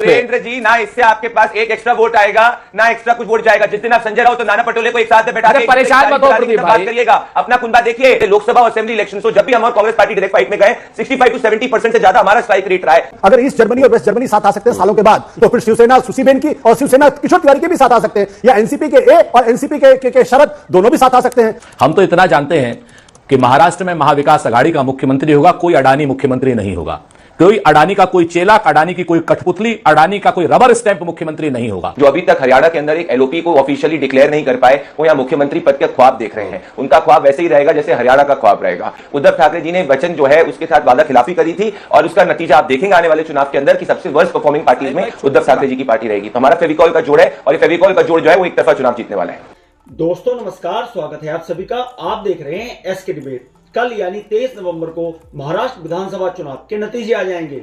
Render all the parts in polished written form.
सुरेंद्र जी, ना इससे आपके पास एक एक्स्ट्रा वोट आएगा, ना एक्स्ट्रा कुछ वोट जाएगा। जिस दिन आप संजय राउत तो नाना पटोले को एक साथ बैठा के परेशान मत हो प्रदीप भाई, बात करिएगा। अपना कुंबा देखिए, लोकसभा और असेंबली इलेक्शन तो जब भी हम और कांग्रेस पार्टी डायरेक्ट फाइट में गए 65 से 70% से ज्यादा हमारा स्ट्राइक रेट रहा है। अगर ईस्ट जर्मनी और वेस्ट जर्मनी साथ आ सकते हैं सालों के बाद, तो फिर शिवसेना सुसीबेन की और शिवसेना किशोर तिवारी के भी साथ आ सकते हैं, या एनसीपी के ए और एनसीपी के शरद दोनों भी साथ आ सकते हैं। हम तो इतना जानते हैं कि महाराष्ट्र में महाविकास आघाड़ी का मुख्यमंत्री होगा, कोई अडानी मुख्यमंत्री नहीं होगा। कोई अडानी का कोई चेला, अडानी की कोई कठपुतली, अडानी का कोई रबर स्टैंप मुख्यमंत्री नहीं होगा। जो अभी तक हरियाणा के अंदर एक एलओपी को ऑफिशियली डिक्लेयर नहीं कर पाए, वो यहां मुख्यमंत्री पद के ख्वाब देख रहे हैं। उनका ख्वाब वैसे ही रहेगा जैसे हरियाणा का ख्वाब रहेगा। उद्धव ठाकरे जी ने वचन जो है उसके साथ वादा खिलाफी करी थी, और उसका नतीजा आप देखेंगे आने वाले चुनाव के अंदर कि सबसे वर्स्ट परफॉर्मिंग पार्टीज में उद्धव ठाकरे जी की पार्टी रहेगी। तो हमारा फेविकॉल का जोड़ है, और ये फेविकॉल का जोड़ जो है वो एक तरफा चुनाव जीतने वाला है। दोस्तों नमस्कार, स्वागत है आप सभी का। आप देख रहे हैं एसके डिबेट। कल यानी 23 नवंबर को महाराष्ट्र विधानसभा चुनाव के नतीजे आ जाएंगे,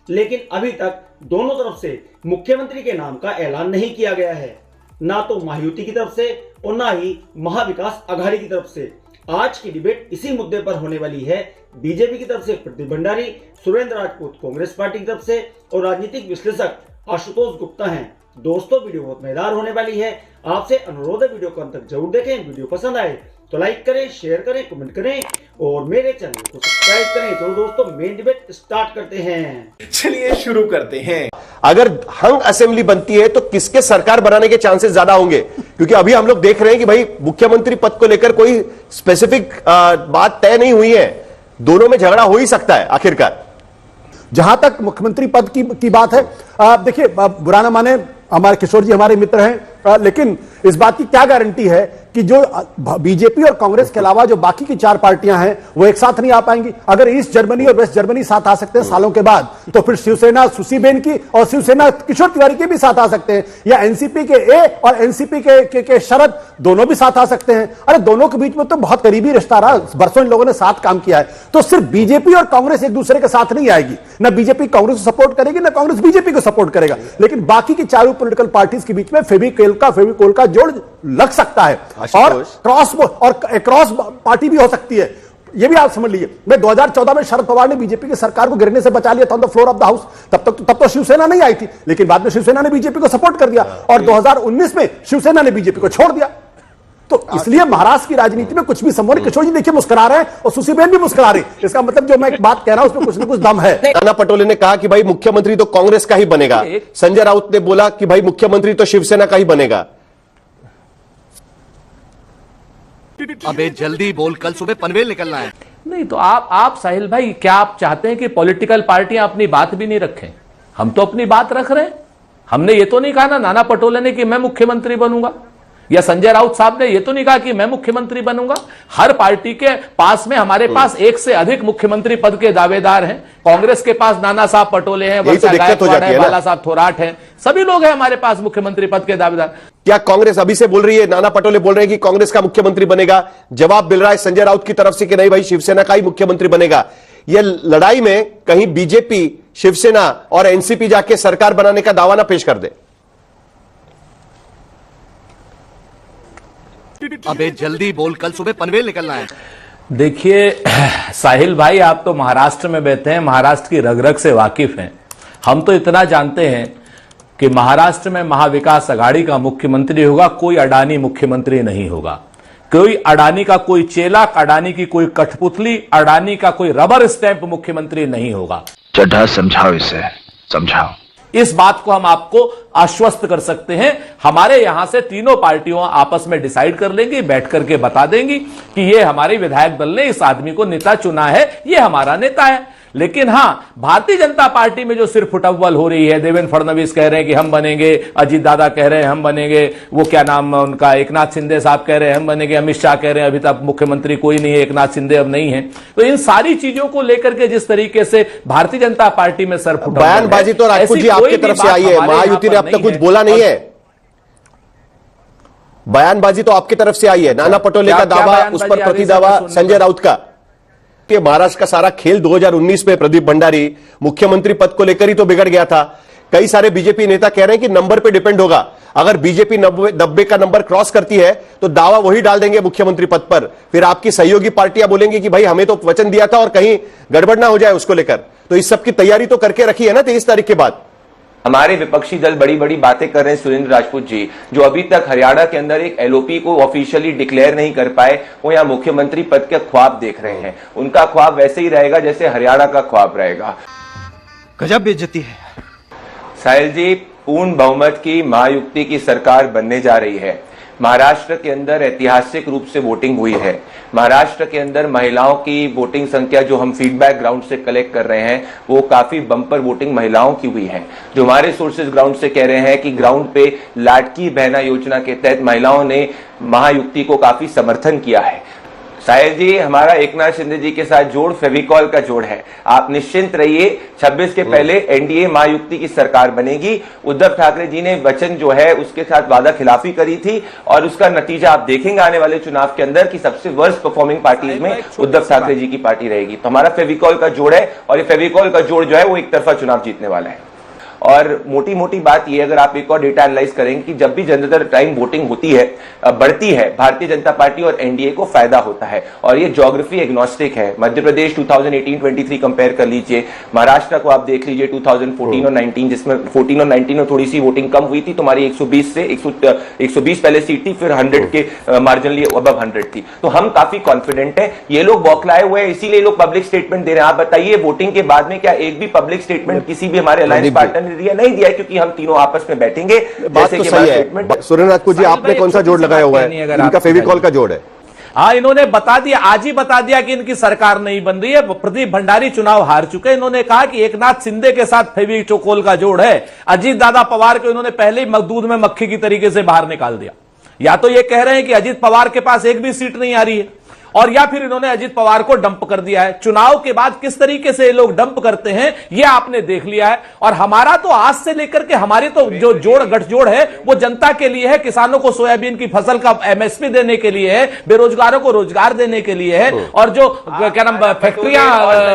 लेकिन अभी तक दोनों तरफ से मुख्यमंत्री के नाम का ऐलान नहीं किया गया है, ना तो महायुति की तरफ से और ना ही महाविकास आघाड़ी की तरफ से। आज की डिबेट इसी मुद्दे पर होने वाली है। बीजेपी की तरफ से प्रदीप भंडारी, सुरेंद्र राजपूत कांग्रेस पार्टी की तरफ से और राजनीतिक विश्लेषक आशुतोष गुप्ता हैं। दोस्तों वीडियो बहुत मजेदार होने वाली है। आपसे अनुरोध है वीडियो को अंत तक जरूर देखें। वीडियो पसंद आए तो लाइक करें, शेयर करें, कमेंट करें और मेरे चैनल को सब्सक्राइब करें। तो दोस्तों मेन डिबेट स्टार्ट करते हैं। चलिए शुरू करते हैं। अगर हंग असेंबली बनती है तो किसके सरकार बनाने के चांसेस ज्यादा होंगे? क्योंकि अभी हम लोग देख रहे हैं कि भाई मुख्यमंत्री पद को लेकर कोई स्पेसिफिक बात तय नहीं हुई है। दोनों में झगड़ा हो ही सकता है आखिरकार। जहां तक मुख्यमंत्री पद की बात है, देखिए बुरा ना माने, हमारे किशोर जी हमारे मित्र हैं, लेकिन इस बात की क्या गारंटी है कि जो बीजेपी और कांग्रेस के अलावा जो बाकी की चार पार्टियां हैं वो एक साथ नहीं आ पाएंगी। अगर ईस्ट जर्मनी और वेस्ट जर्मनी साथ आ सकते हैं सालों के बाद, तो फिर शिवसेना सुसीबेन की और शिवसेना किशोर तिवारी के भी साथ आ सकते हैं, या एनसीपी के ए और एनसीपी के शरद दोनों भी साथ आ सकते हैं। अरे दोनों के बीच में तो बहुत करीबी रिश्ता रहा, बरसों इन लोगों ने साथ काम किया है। तो सिर्फ बीजेपी और कांग्रेस एक दूसरे के साथ नहीं आएगी, ना बीजेपी कांग्रेस को सपोर्ट करेगी, ना कांग्रेस बीजेपी को सपोर्ट करेगा, लेकिन बाकी की चारों पॉलिटिकल पार्टीज के बीच में फेविकोल का जोड़ लग सकता है, और क्रॉस पार्टी भी हो सकती है। यह भी आप समझ लीजिए। मैं 2014 में शरद पवार ने बीजेपी की सरकार को गिरने से बचा लिया था on the floor of the house. तब तो शिवसेना नहीं आई थी, लेकिन बाद में शिवसेना ने बीजेपी को सपोर्ट कर दिया, और 2019 में शिवसेना ने बीजेपी को छोड़ दिया। तो इसलिए महाराष्ट्र की राजनीति में कुछ भी संभव नहीं। किशोर जी देखिए मुस्कुरा रहे हैं और सुसीबेन भी मुस्कुरा रही। इसका मतलब जो मैं एक बात कह रहा हूं उसमें कुछ ना कुछ दम है। नाना पटोले ने कहा कि भाई मुख्यमंत्री तो कांग्रेस का ही बनेगा। संजय राउत ने बोला कि भाई मुख्यमंत्री तो शिवसेना का ही बनेगा। अबे जल्दी बोल, कल सुबह पनवेल निकलना है। नहीं तो आप साहिल भाई, क्या आप चाहते हैं कि पॉलिटिकल पार्टियां अपनी बात भी नहीं रखें? हम तो अपनी बात रख रहे हैं। हमने ये तो नहीं कहा ना नाना पटोले ने कि मैं मुख्यमंत्री बनूंगा, या संजय राउत साहब ने ये तो नहीं कहा कि मैं मुख्यमंत्री बनूंगा। हर पार्टी के पास में हमारे पास एक से अधिक मुख्यमंत्री पद के दावेदार हैं। कांग्रेस के पास नाना साहब पटोले हैं, वर्षा गायकवाड़ है, बाला साहब थोराट हैं, सभी लोग हैं हमारे पास मुख्यमंत्री पद के दावेदार। क्या कांग्रेस अभी से बोल रही है, नाना पटोले बोल रहे हैं कि कांग्रेस का मुख्यमंत्री बनेगा? जवाब मिल रहा है संजय राउत की तरफ से कि नहीं भाई शिवसेना का ही मुख्यमंत्री बनेगा। यह लड़ाई में कहीं बीजेपी, शिवसेना और एनसीपी जाके सरकार बनाने का दावा ना पेश कर दे। अबे जल्दी बोल, कल सुबह पनवेल निकलना है। देखिए साहिल भाई, आप तो महाराष्ट्र में बैठे हैं, महाराष्ट्र की रग रग से वाकिफ हैं। हम तो इतना जानते हैं कि महाराष्ट्र में महाविकास आघाड़ी का मुख्यमंत्री होगा, कोई अडानी मुख्यमंत्री नहीं होगा। कोई अडानी का कोई चेला, अडानी की कोई कठपुतली, अडानी का कोई रबर स्टैंप मुख्यमंत्री नहीं होगा। चड्ढा समझाओ इसे, समझाओ। इस बात को हम आपको आश्वस्त कर सकते हैं। हमारे यहां से तीनों पार्टियों आपस में डिसाइड कर लेंगी, बैठ करके बता देंगी कि ये हमारे विधायक दल ने इस आदमी को नेता चुना है, ये हमारा नेता है। लेकिन हां, भारतीय जनता पार्टी में जो सिर्फ फुटअव्वल हो रही है, देवेंद्र फडणवीस कह रहे हैं कि हम बनेंगे, अजीत दादा कह रहे हैं हम बनेंगे, वो क्या नाम उनका एकनाथ शिंदे साहब कह रहे हैं हम बनेंगे, अमित शाह कह रहे हैं अभी तक मुख्यमंत्री कोई नहीं है, एकनाथ शिंदे अब नहीं है। तो इन सारी चीजों को लेकर के जिस तरीके से भारतीय जनता पार्टी में सर फुटअव्वल, बयानबाजी तो राजपूत जी आपकी तरफ से आई है, महायुति ने अब तक कुछ बोला नहीं है। बयानबाजी तो आपकी तरफ से आई है, नाना पटोले का दावा, उस पर प्रतिदावा संजय राउत का। कि महाराष्ट्र का सारा खेल 2019 में प्रदीप भंडारी मुख्यमंत्री पद को लेकर ही तो बिगड़ गया था। कई सारे बीजेपी नेता कह रहे हैं कि नंबर पे डिपेंड होगा। अगर बीजेपी 90 का नंबर क्रॉस करती है तो दावा वही डाल देंगे मुख्यमंत्री पद पर। फिर आपकी सहयोगी पार्टियां बोलेंगी कि भाई हमें तो वचन दिया था और कहीं गड़बड़ ना हो जाए उसको लेकर। तो इस सब की तैयारी तो करके रखी है ना 23 तारीख के बाद। हमारे विपक्षी दल बड़ी बड़ी बातें कर रहे हैं सुरेंद्र राजपूत जी, जो अभी तक हरियाणा के अंदर एक एलओपी को ऑफिशियली डिक्लेयर नहीं कर पाए, वो यहाँ मुख्यमंत्री पद के ख्वाब देख रहे हैं। उनका ख्वाब वैसे ही रहेगा जैसे हरियाणा का ख्वाब रहेगा। गजब बेइज्जती है। साहिल जी, पूर्ण बहुमत की महायुति की सरकार बनने जा रही है। महाराष्ट्र के अंदर ऐतिहासिक रूप से वोटिंग हुई है। महाराष्ट्र के अंदर महिलाओं की वोटिंग संख्या जो हम फीडबैक ग्राउंड से कलेक्ट कर रहे हैं, वो काफी बम्पर वोटिंग महिलाओं की हुई है। जो हमारे सोर्सेज ग्राउंड से कह रहे हैं कि ग्राउंड पे लाडकी बहना योजना के तहत महिलाओं ने महायुति को काफी समर्थन किया है। साहिल जी, हमारा एकनाथ शिंदे जी के साथ जोड़ फेविकॉल का जोड़ है। आप निश्चिंत रहिए, 26 के पहले एनडीए महायुति की सरकार बनेगी। उद्धव ठाकरे जी ने वचन जो है उसके साथ वादा खिलाफी करी थी और उसका नतीजा आप देखेंगे आने वाले चुनाव के अंदर कि सबसे वर्स्ट परफॉर्मिंग पार्टीज में उद्धव ठाकरे जी की पार्टी रहेगी। तो हमारा फेविकॉल का जोड़ है और ये फेविकॉल का जोड़ जो है वो एक तरफा चुनाव जीतने वाला है। और मोटी मोटी बात यह, अगर आप एक और डेटा एनालाइज करेंगे कि जब भी ज्यादातर टाइम वोटिंग होती है, बढ़ती है, भारतीय जनता पार्टी और एनडीए को फायदा होता है। और ये ज्योग्राफी एग्नोस्टिक है। मध्य प्रदेश 2018-23 कंपेयर कर लीजिए, महाराष्ट्र को आप देख लीजिए 2014 और 19, जिसमें 14 और 19 में थोड़ी सी वोटिंग कम हुई थी। तुम्हारी 120 से 120 पहले सीट थी, फिर 100 के मार्जिनली अबव 100 थी। तो हम काफी कॉन्फिडेंट है। ये लोग बौखलाए हुए हैं, इसीलिए लोग पब्लिक स्टेटमेंट दे रहे हैं। आप बताइए, वोटिंग के बाद में क्या एक भी पब्लिक स्टेटमेंट किसी भी हमारे अलायंस पार्टनर नहीं दिया, क्योंकि हम तीनों आपस में बैठेंगे। बात तो सही है। सुरेंद्र राजपूत जी, आपने कौन सा जोड़ लगाया हुआ है? इनका फेविकॉल का जोड़ है। हाँ, इन्होंने बता दिया, आज ही बता दिया कि इनकी सरकार नहीं बन रही है। प्रदीप भंडारी चुनाव हार चुके। इन्होंने कहा कि एकनाथ शिंदे के साथ फेविकोल का जोड़ है। अजीत दादा पवार को इन्होंने पहले ही दूध में मक्खी की तरीके से बाहर निकाल दिया। या तो ये कह रहे हैं कि अजीत पवार के पास एक भी सीट नहीं आ रही है, और या फिर इन्होंने अजीत पवार को डंप कर दिया है। चुनाव के बाद किस तरीके से ये लोग डंप करते हैं ये आपने देख लिया है। और हमारा तो आज से लेकर के हमारी तो जो गठजोड़ है वो जनता के लिए है, किसानों को सोयाबीन की फसल का एमएसपी देने के लिए है, बेरोजगारों को रोजगार देने के लिए है, और जो क्या नाम फैक्ट्रियां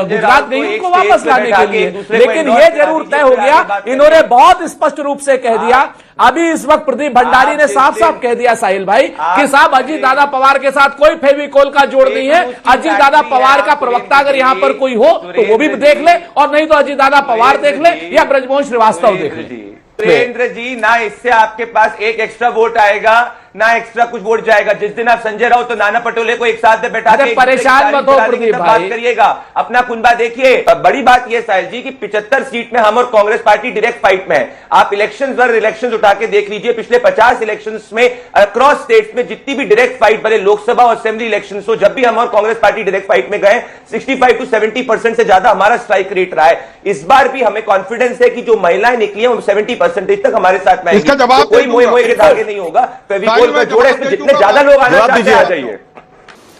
गुजरात गई उनको वापस लाने के लिए। लेकिन ये जरूर तय हो गया, इन्होंने बहुत स्पष्ट रूप से कह दिया, अभी इस वक्त प्रदीप भंडारी ने साफ साफ कह दिया साहिल भाई कि साहब अजीत दादा पवार के साथ कोई फेविकोल का जोड़ नहीं है। अजीत दादा पवार का प्रवक्ता अगर यहां पर कोई हो तो वो भी देख ले, और नहीं तो अजीत दादा पवार देख ले या ब्रजमोहन श्रीवास्तव देख ले। सुरेंद्र जी, ना इससे आपके पास एक एक्स्ट्रा वोट आएगा, ना एक्स्ट्रा कुछ वोट जाएगा। जिस दिन आप संजय राउत तो नाना पटोले को एक साथ में बैठा के परेशान मत हो प्रदीप भाई, बात करिएगा, अपना कुनबा देखिए। बड़ी बात यह साहिल जी कि 75 सीट में हम और कांग्रेस पार्टी डायरेक्ट फाइट में है। आप इलेक्शन उठा के देख लीजिए, पिछले 50 इलेक्शन में अक्रॉस स्टेट्स में जितनी भी डायरेक्ट फाइट, भले लोकसभा और असेंबली इलेक्शन हो, जब भी हम और कांग्रेस पार्टी डायरेक्ट फाइट में गए 65 to 70% से ज्यादा हमारा स्ट्राइक रेट रहा है। इस बार भी हमें कॉन्फिडेंस है कि जो महिलाएं निकली हैं वो 70% तक हमारे साथ में आएगी। तो कोई मोए के धागे नहीं होगा। फेविकोल का जोड़ है, जितने ज्यादा लोग आना चाहते हैं आ जाइए।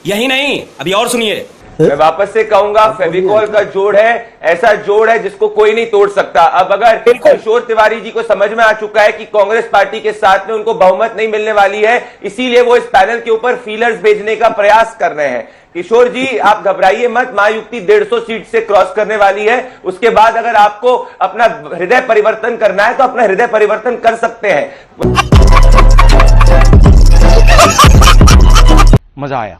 यही नहीं, अभी और सुनिए। मैं वापस से कहूंगा, फेविकॉल का जोड़ है, ऐसा जोड़ है जिसको कोई नहीं तोड़ सकता। अब अगर किशोर तिवारी जी को समझ में आ चुका है कि कांग्रेस पार्टी के साथ में उनको बहुमत नहीं मिलने वाली है, इसीलिए वो इस पैनल के ऊपर फीलर्स भेजने का प्रयास कर रहे हैं। किशोर जी, आप घबराइए मत, महायुति 150 सीट से क्रॉस करने वाली है। उसके बाद अगर आपको अपना हृदय परिवर्तन करना है तो अपना हृदय परिवर्तन कर सकते हैं। मजा आया।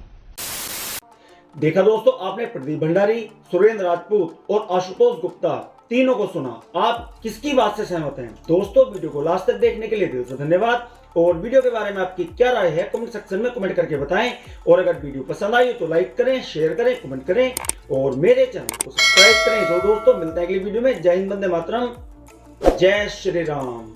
देखा दोस्तों, आपने प्रदीप भंडारी, सुरेंद्र राजपूत और आशुतोष गुप्ता तीनों को सुना। आप किसकी बात से सहमत हैं? दोस्तों, वीडियो को लास्ट तक देखने के लिए दिल से धन्यवाद। और वीडियो के बारे में आपकी क्या राय है कमेंट सेक्शन में कमेंट करके बताएं। और अगर वीडियो पसंद आई तो लाइक करें, शेयर करें, कमेंट करें और मेरे चैनल को सब्सक्राइब करें। तो दोस्तों, मिलते हैं अगली वीडियो में। जय हिंद, वंदे मातरम, जय श्री राम।